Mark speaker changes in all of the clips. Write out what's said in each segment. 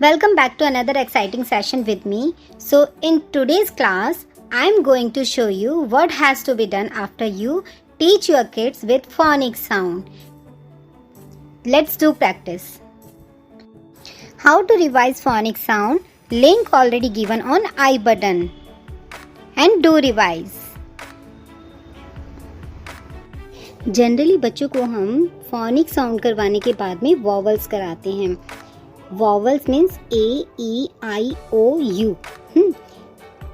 Speaker 1: Welcome back to another exciting session with me. So, in today's class, I am going to show you what has to be done after you teach your kids with phonics sound. Let's do practice. How to revise phonics sound? Link already given on I button. And do revise. Generally बच्चों को हम phonics sound करवाने के बाद में vowels कराते हैं. Vowels means A-E-I-O-U.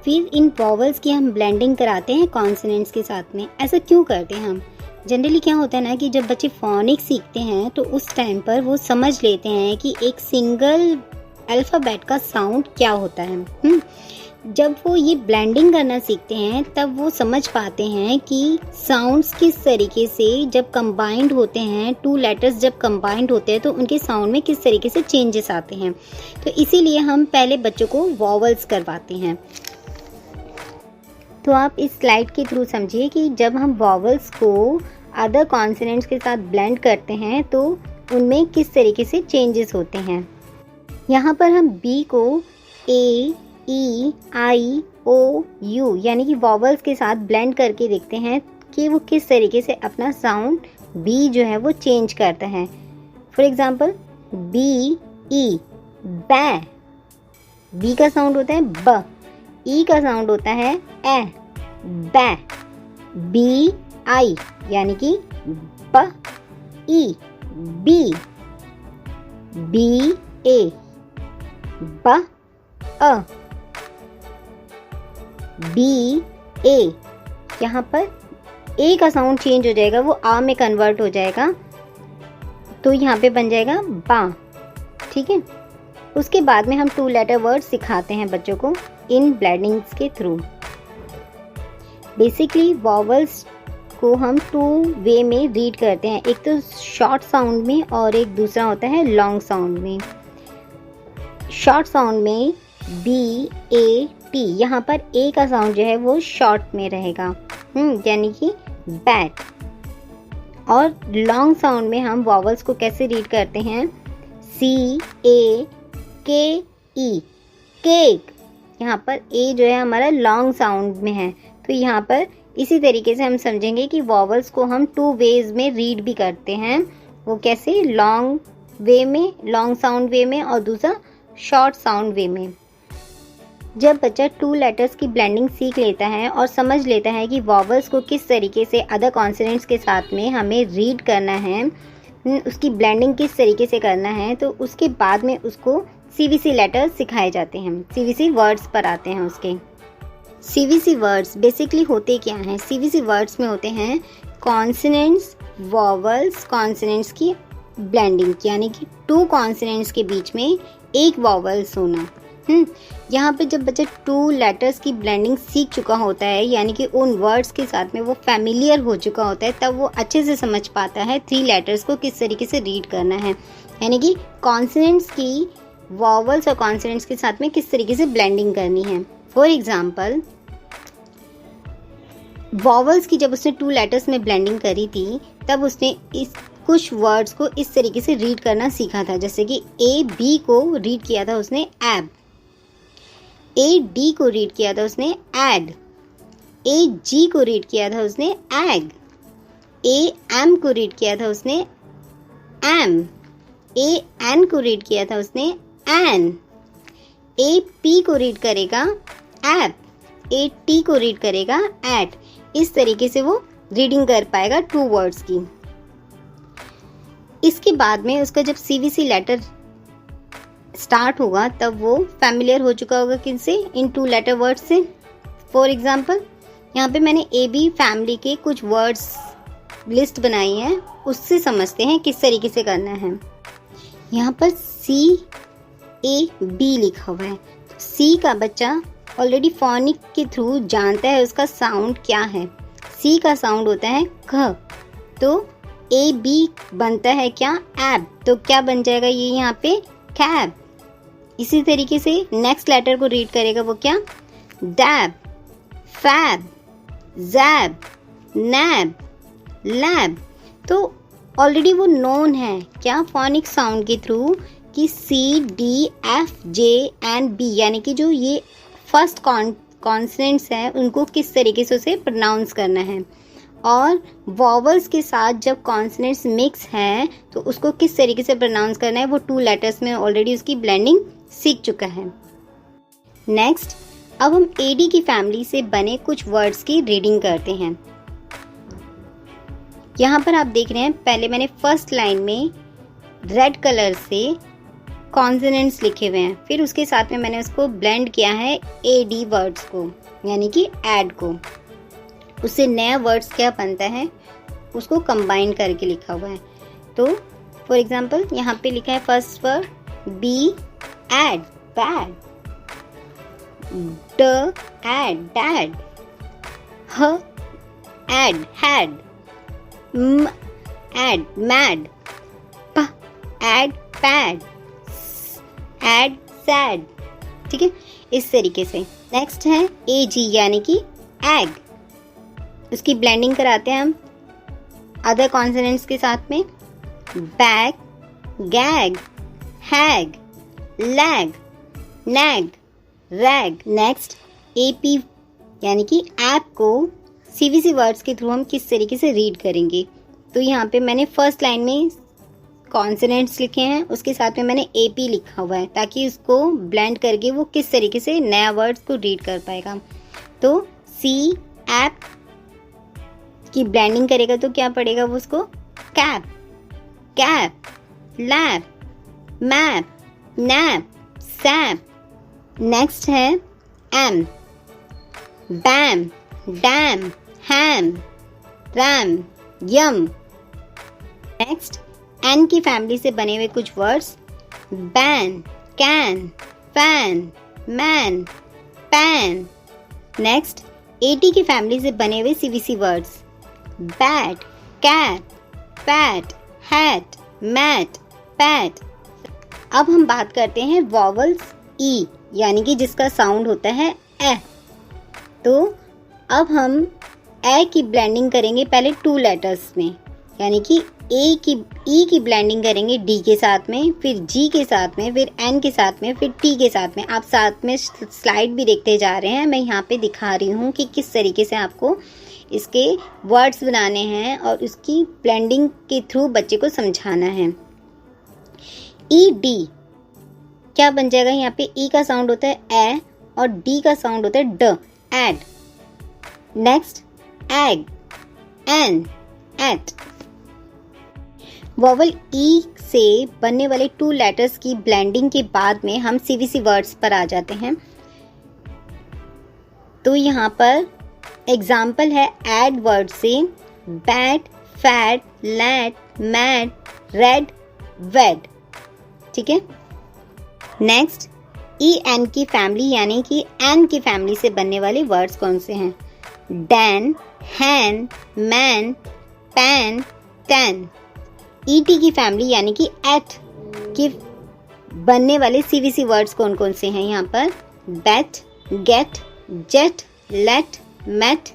Speaker 1: फिर इन वॉवल्स की हम ब्लेंडिंग कराते हैं कॉन्सोनेंट्स के साथ में. ऐसा क्यों करते हैं हम? जनरली क्या होता है ना कि जब बच्चे फोनिक्स सीखते हैं तो उस टाइम पर वो समझ लेते हैं कि एक सिंगल अल्फ़ाबेट का साउंड क्या होता है. जब वो ये ब्लेंडिंग करना सीखते हैं तब वो समझ पाते हैं कि साउंड्स किस तरीके से जब कंबाइंड होते हैं, टू लेटर्स जब कंबाइंड होते हैं तो उनके साउंड में किस तरीके से चेंजेस आते हैं. तो इसीलिए हम पहले बच्चों को वॉवल्स करवाते हैं. तो आप इस स्लाइड के थ्रू समझिए कि जब हम वॉवल्स को अदर कॉन्सोनेंट्स के साथ ब्लेंड करते हैं तो उनमें किस तरीके से चेंजेस होते हैं. यहाँ पर हम बी को A-E-I-O-U यानी कि वॉवल्स के साथ ब्लेंड करके देखते हैं कि वो किस तरीके से अपना साउंड बी जो है वो चेंज करता है. फॉर एग्जाम्पल B-E बै, बी का साउंड होता है ब, ई का साउंड होता है ए बै. B-I यानी कि ब ई बी. B-A ब अ. B-A यहाँ पर ए का साउंड चेंज हो जाएगा, वो आ में कन्वर्ट हो जाएगा तो यहाँ पे बन जाएगा बा. ठीक है. उसके बाद में हम टू लेटर वर्ड सिखाते हैं बच्चों को इन ब्लेंडिंग्स के थ्रू. बेसिकली वॉवल्स को हम टू वे में रीड करते हैं, एक तो शॉर्ट साउंड में और एक दूसरा होता है लॉन्ग साउंड में. शॉर्ट साउंड में B-A-T यहाँ पर ए का साउंड जो है वो शॉर्ट में रहेगा, यानी कि बैट. और लॉन्ग साउंड में हम वॉवल्स को कैसे रीड करते हैं? C-A-K-E cake. यहाँ पर ए जो है हमारा लॉन्ग साउंड में है, तो यहाँ पर इसी तरीके से हम समझेंगे कि वॉवल्स को हम टू वेज में रीड भी करते हैं. वो कैसे? लॉन्ग वे में, लॉन्ग साउंड वे में, और दूसरा शॉर्ट साउंड वे में. जब बच्चा टू लेटर्स की ब्लेंडिंग सीख लेता है और समझ लेता है कि वॉवल्स को किस तरीके से अदर कॉन्सोनेंट्स के साथ में हमें रीड करना है, उसकी ब्लेंडिंग किस तरीके से करना है, तो उसके बाद में उसको CVC लेटर्स सिखाए जाते हैं. CVC वर्ड्स पर आते हैं उसके. CVC वर्ड्स बेसिकली होते क्या हैं? CVC वर्ड्स में होते हैं कॉन्सोनेंट्स, वॉवल्स, कॉन्सोनेंट्स की ब्लेंडिंग, यानी कि टू कॉन्सोनेंट्स के बीच में एक वॉवल्स होना. यहाँ पे जब बच्चा टू लेटर्स की ब्लेंडिंग सीख चुका होता है, यानी कि उन वर्ड्स के साथ में वो फैमिलियर हो चुका होता है, तब वो अच्छे से समझ पाता है थ्री लेटर्स को किस तरीके से रीड करना है, यानी कि कॉन्सोनेंट्स की वॉवल्स और कॉन्सोनेंट्स के साथ में किस तरीके से ब्लेंडिंग करनी है. फॉर एग्जाम्पल वॉवल्स की जब उसने टू लेटर्स में ब्लेंडिंग करी थी तब उसने इस कुछ वर्ड्स को इस तरीके से रीड करना सीखा था, जैसे कि A-B को रीड किया था उसने एब, A-D को रीड किया था उसने एड, A-G को रीड किया था उसने एग, A-M को रीड किया था उसने एम, A-N को रीड किया था उसने एन, A-P को रीड करेगा एप, A-T को रीड करेगा एट. इस तरीके से वो रीडिंग कर पाएगा टू वर्ड्स की. इसके बाद में उसका जब CVC लेटर स्टार्ट होगा तब वो फैमिलियर हो चुका होगा किनसे? इन टू लेटर वर्ड्स से. फॉर एग्जाम्पल यहाँ पे मैंने AB फैमिली के कुछ वर्ड्स लिस्ट बनाई है, उससे समझते हैं किस तरीके से करना है. यहाँ पर C-A-B लिखा हुआ है. C का बच्चा ऑलरेडी फोनिक के थ्रू जानता है उसका साउंड क्या है. C का साउंड होता है ख, तो A-B बनता है क्या? एब. तो क्या बन जाएगा ये यहाँ पे? कैब. इसी तरीके से नेक्स्ट लेटर को रीड करेगा वो क्या? Dab, fab, jab, nab, lab. तो ऑलरेडी वो नोन है क्या फोनिक साउंड के थ्रू कि C D F J and B, यानी कि जो ये फर्स्ट कॉन्सनेंट्स हैं उनको किस तरीके से उसे प्रोनाउंस करना है, और वॉवल्स के साथ जब कॉन्सनेंट्स मिक्स हैं तो उसको किस तरीके से प्रोनाउंस करना है, वो 2 लेटर्स में ऑलरेडी उसकी ब्लेंडिंग सीख चुका है। नेक्स्ट, अब हम एडी की फैमिली से बने कुछ वर्ड्स की रीडिंग करते हैं। यहाँ पर आप देख रहे हैं, पहले मैंने फर्स्ट लाइन में रेड कलर से कॉन्सोनेंट्स लिखे हुए हैं, फिर उसके साथ में मैंने उसको ब्लेंड किया है एडी वर्ड्स को, यानी कि ऐड को। उससे नया वर्ड्स क्या बनता है उसको कंबाइन करके लिखा हुआ है। तो फॉर एग्जांपल यहाँ पे लिखा है first word B add bad, ड ऐड डैड, ह ऐड हैड, म ऐड मैड, प ऐड पैड, ऐड सैड। ठीक है, इस तरीके से। नेक्स्ट है ए जी यानी कि एग, उसकी ब्लेंडिंग कराते हैं हम अदर कॉन्सोनेंट्स के साथ में, bag, gag, hag, lag, nag, rag. Next A P यानी कि ऐप को सीवीसी वर्ड्स के थ्रू हम किस तरीके से रीड करेंगे। तो यहाँ पे मैंने फर्स्ट लाइन में कॉन्सोनेंट्स लिखे हैं, उसके साथ में मैंने एपी लिखा हुआ है ताकि उसको ब्लेंड करके वो किस तरीके से नया वर्ड्स को रीड कर पाएगा। तो सी ऐप की ब्लेंडिंग करेगा तो क्या पड़ेगा वो उसको, cap, cap, lap, map, nap, sap. Next है M, bam, dam, ham, ram, yam. Next N की फैमिली से बने हुए कुछ words, ban, can, fan, man, pan. Next AT की फैमिली से बने हुए CVC words, bat, cat, pat, hat, mat, pat. अब हम बात करते हैं वॉवल्स ई, यानी कि जिसका साउंड होता है ए। तो अब हम ए की ब्लेंडिंग करेंगे पहले 2 लेटर्स में, यानी कि ई की ब्लेंडिंग करेंगे डी के साथ में, फिर जी के साथ में, फिर एन के साथ में, फिर टी के साथ में। आप साथ में स्लाइड भी देखते जा रहे हैं, मैं यहाँ पे दिखा रही हूँ कि किस तरीके से आपको इसके वर्ड्स बनाने हैं और उसकी ब्लेंडिंग के थ्रू बच्चे को समझाना है। ई डी क्या बन जाएगा, यहाँ पे ई का साउंड होता है ए और डी का साउंड होता है ड, ed. Next eg, en, et. Vowel E से बनने वाले 2 लेटर्स की ब्लेंडिंग के बाद में हम सीवीसी वर्ड्स पर आ जाते हैं। तो यहाँ पर एग्जाम्पल है एड वर्ड से bat, fat, lat, mad, red, wed. ठीक है। नेक्स्ट ई एन की फैमिली यानी कि एन की फैमिली से बनने वाले वर्ड्स कौन से हैं, डैन, हैन, मैन, पैन, टैन। ईटी की फैमिली यानी कि एट की बनने वाले सीवीसी वर्ड्स कौन कौन से हैं यहाँ पर, bet, get, jet, let, met,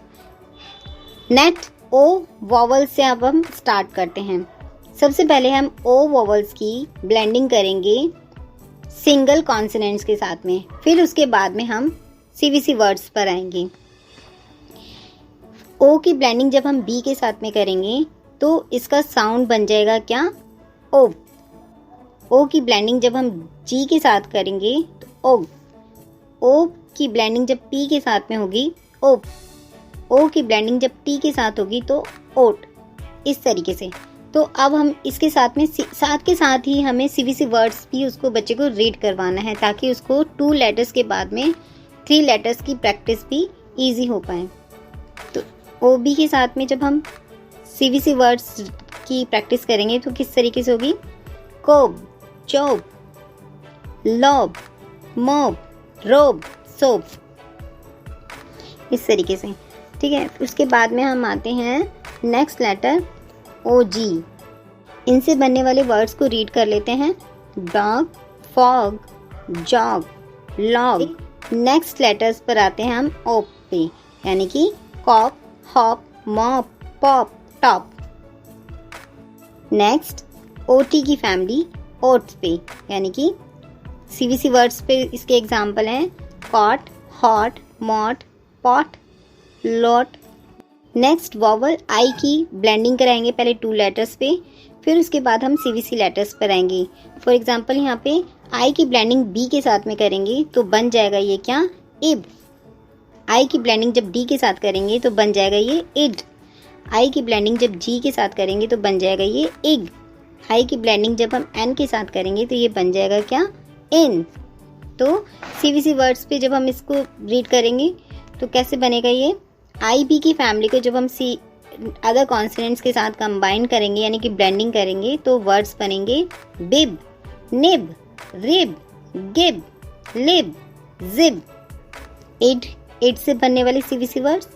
Speaker 1: net. O vowel से अब हम स्टार्ट करते हैं। सबसे पहले हम ओ वॉवल्स की ब्लेंडिंग करेंगे सिंगल कॉन्सोनेंट्स के साथ में, फिर उसके बाद में हम सीवीसी वर्ड्स पर आएंगे। ओ की ब्लेंडिंग जब हम बी के साथ में करेंगे तो इसका साउंड बन जाएगा क्या, ओ। ओ की ब्लेंडिंग जब हम जी के साथ करेंगे तो ओ। ओ की ब्लेंडिंग जब पी के साथ में होगी, ओप। ओ की ब्लेंडिंग जब टी के साथ होगी तो ओट। इस तरीके से। तो अब हम इसके साथ में साथ के साथ ही हमें सीवीसी वर्ड्स भी उसको बच्चे को रीड करवाना है ताकि उसको 2 लेटर्स के बाद में 3 लेटर्स की प्रैक्टिस भी इजी हो पाए। तो ओ बी के साथ में जब हम सीवीसी वर्ड्स की प्रैक्टिस करेंगे तो किस तरीके से होगी, कोब, चोब, लोब, मोब, रोब, सोप। इस तरीके से। ठीक है। उसके बाद में हम आते हैं नेक्स्ट लेटर ओ जी। इनसे बनने वाले वर्ड्स को रीड कर लेते हैं, dog, fog, jog, log. Next letters पर आते हैं हम ओ पे, यानी कि cop, hop, mop, pop, top. Next O T की फैमिली ओट्स पे, यानी कि CVC वर्ड्स पे इसके एग्जाम्पल हैं cot, hot, mot, pot, lot. Next vowel I की ब्लेंडिंग कराएंगे पहले 2 लेटर्स पे, फिर उसके बाद हम CVC लेटर्स पर आएंगे। फॉर एग्जाम्पल यहाँ पे आई की ब्लेंडिंग B के साथ में करेंगे तो बन जाएगा ये क्या, इब। आई की ब्लेंडिंग जब D के साथ करेंगे तो बन जाएगा ये इड। आई की ब्लेंडिंग जब G के साथ करेंगे तो बन जाएगा ये इग। आई की ब्लेंडिंग जब हम N के साथ करेंगे तो ये बन जाएगा क्या, इन। तो CVC वर्ड्स पे जब हम इसको रीड करेंगे तो कैसे बनेगा ये, IB की फैमिली को जब हम अदर कॉन्सोनेंट्स के साथ कंबाइन करेंगे यानी कि ब्लेंडिंग करेंगे तो वर्ड्स बनेंगे bib, nib, rib, gib, lib, jib. Id से बनने वाले CVC words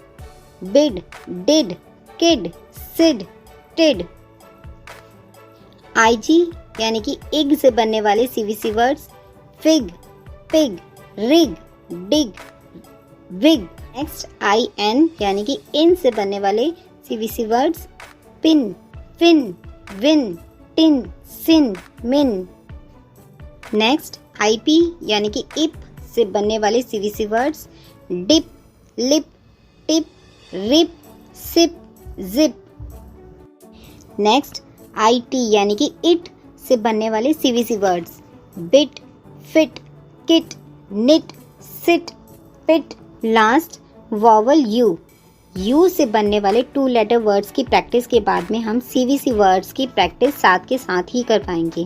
Speaker 1: bid, did, kid, sid, tid. IG यानी कि इग से बनने वाले CVC words fig, pig, rig, dig, wig. Next IN यानी कि इन से बनने वाले CVC words pin, fin, win, tin, sin, min. Next IP यानी कि इप से बनने वाले CVC words dip, lip, tip, rip, sip, zip. Next IT यानी कि इट से बनने वाले CVC words bit, fit, kit, knit, sit, pit. Last vowel U से बनने वाले 2 लेटर वर्ड्स की प्रैक्टिस के बाद में हम CVC वर्ड्स की प्रैक्टिस साथ के साथ ही कर पाएंगे।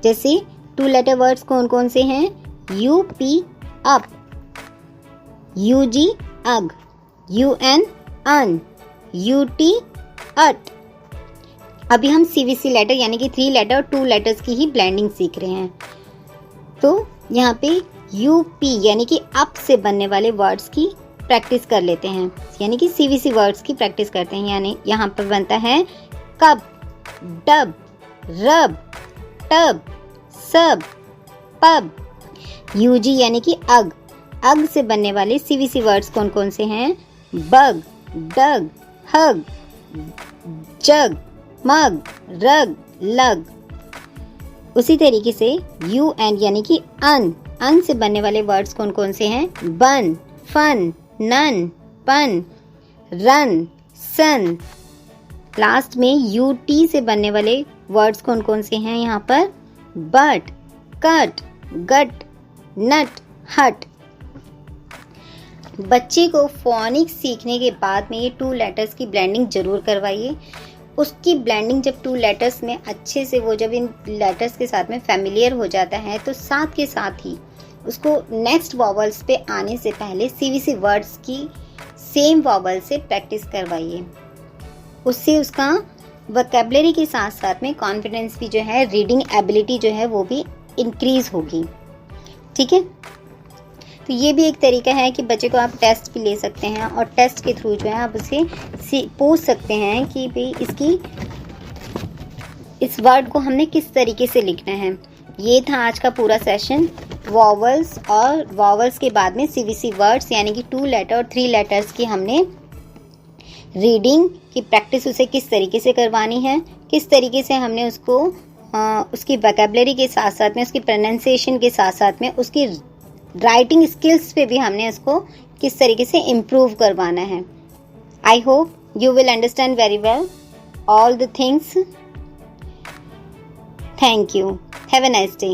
Speaker 1: जैसे 2 लेटर वर्ड्स कौन कौन से हैं, UP अप, UG अग, UN अन, UT अट। अभी हम CVC लेटर यानी कि 3 लेटर और 2 लेटर्स की ही ब्लेंडिंग सीख रहे हैं। तो यहाँ पे UP यानी कि अप से बनने वाले वर्ड्स की प्रैक्टिस कर लेते हैं, यानी कि CVC वर्ड्स की प्रैक्टिस करते हैं। यानी यहाँ पर बनता है कब, डब, रब, टब, सब, पब। UG यानी कि अग से बनने वाले CVC वर्ड्स कौन कौन से हैं, बग, डग, हग, जग, मग, रग, लग। उसी तरीके से UN यानी कि अन से बनने वाले वर्ड्स कौन कौन से हैं, बन, फन, नन, पन, रन, सन। लास्ट में UT से बनने वाले वर्ड्स कौन कौन से हैं यहाँ पर, बट, कट, गट, नट, हट। बच्चे को फोनिक्स सीखने के बाद में ये 2 लेटर्स की ब्लेंडिंग जरूर करवाइए। उसकी ब्लेंडिंग जब 2 लेटर्स में अच्छे से वो जब इन लेटर्स के साथ में फैमिलियर हो जाता है तो साथ के साथ ही उसको नेक्स्ट वॉवल्स पे आने से पहले CVC वर्ड्स की सेम वॉवल से प्रैक्टिस करवाइए। उससे उसका वोकैबुलरी के साथ साथ में कॉन्फिडेंस भी जो है, रीडिंग एबिलिटी जो है वो भी इंक्रीज होगी। ठीक है, तो ये भी एक तरीका है कि बच्चे को आप टेस्ट भी ले सकते हैं और टेस्ट के थ्रू जो है आप उसे पूछ सकते हैं कि भाई इस वर्ड को हमने किस तरीके से लिखना है। ये था आज का पूरा सेशन, वॉवल्स और वॉवल्स के बाद में CVC वर्ड्स यानी कि 2 लेटर और 3 लेटर्स की हमने रीडिंग की प्रैक्टिस उसे किस तरीके से करवानी है, किस तरीके से हमने उसको उसकी वोकैबुलरी के साथ साथ में, उसकी प्रोनाउंसिएशन के साथ साथ में, उसकी राइटिंग स्किल्स पे भी हमने उसको किस तरीके से इम्प्रूव करवाना है। I hope you will understand very well all the things. Thank you. Have a nice day.